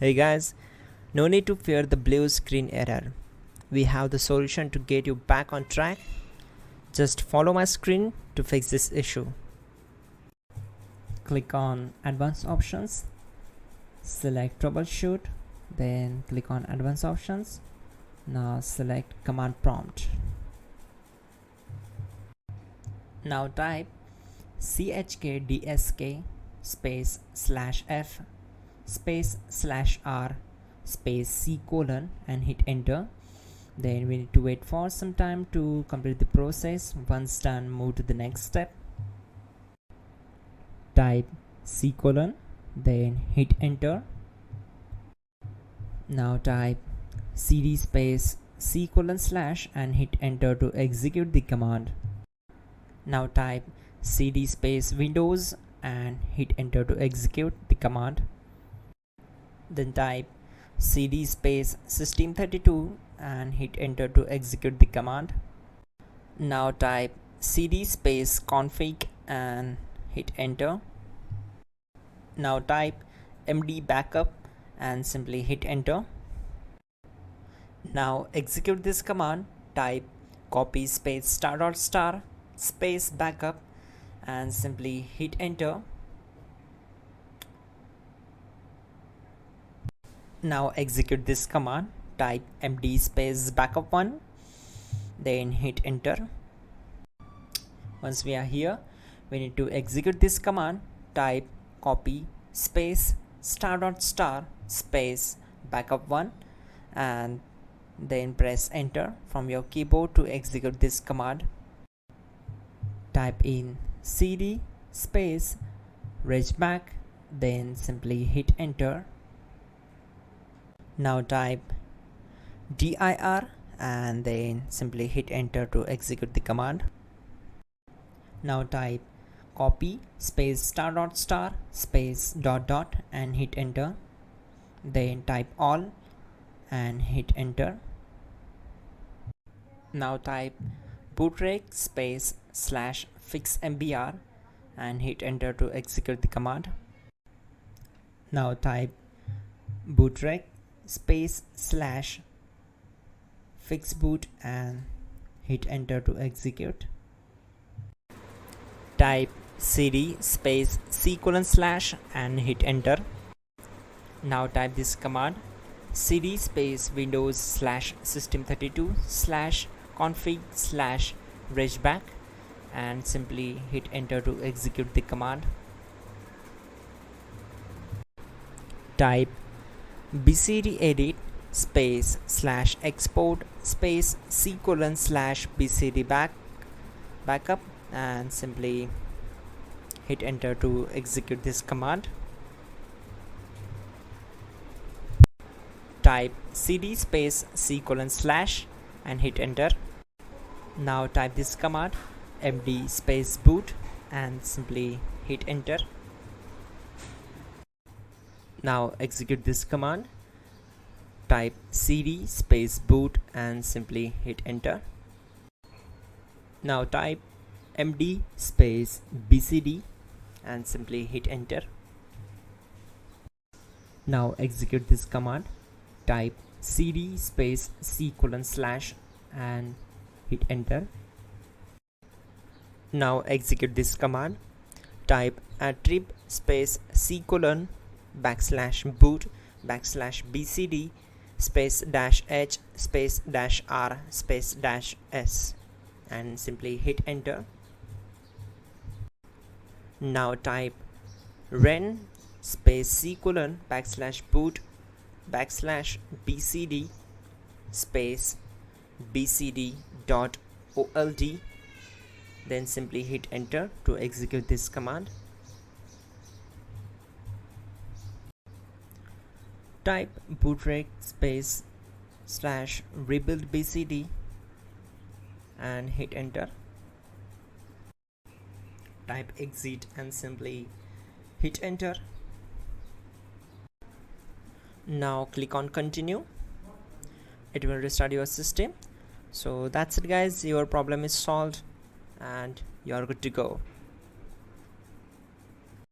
Hey guys, no need to fear the blue screen error. We have the solution to get you back on track. Just follow my screen to fix this issue. Click on Advanced Options, select Troubleshoot, then click on Advanced Options. Now select Command Prompt. Now type chkdsk space /f space /r space c colon and hit enter. Then we need to wait for some time to complete the process. Once done, move to the next step. Type c colon, then hit enter. Now type cd space c colon / and hit enter to execute the command. Now type cd space Windows and hit enter to execute the command. Then type cd space system32 and hit enter to execute the command. Now type cd space config and hit enter. Now type md backup and simply hit enter. Now execute this command. Type copy space ** space backup and simply hit enter. Now execute this command. Type md space backup1, then hit enter. Once we are here, we need to execute this command. Type copy space ** space backup1 and then press enter from your keyboard to execute this command. Type in cd space regback, then simply hit enter. Now type dir and then simply hit enter to execute the command. Now type copy space ** space ... and hit enter. Then type all and hit enter. Now type bootrec space /fixmbr and hit enter to execute the command. Now type bootrec space /fixboot and hit enter to execute. Type cd space c colon / and hit enter. Now type this command cd space Windows /system32 /config /regback and simply hit enter to execute the command. Type bcdedit space /export space c colon /bcd backup and simply hit enter to execute this command. Type cd space c colon / and hit enter. Now type this command md space boot and simply hit enter. Now execute this command. Type cd space boot and simply hit enter. Now type md space bcd and simply hit enter. Now execute this command. Type cd space c colon / and hit enter. Now execute this command. Type attrib space c colon /boot /bcd space -h space -r space -s and simply hit enter. Now type ren space c colon /boot /bcd space bcd.old, then simply hit enter to execute this command. Type bootrec space /rebuild bcd and hit enter. Type exit and simply hit enter. Now click on continue. It will restart your system. So that's it guys, your problem is solved and you're good to go.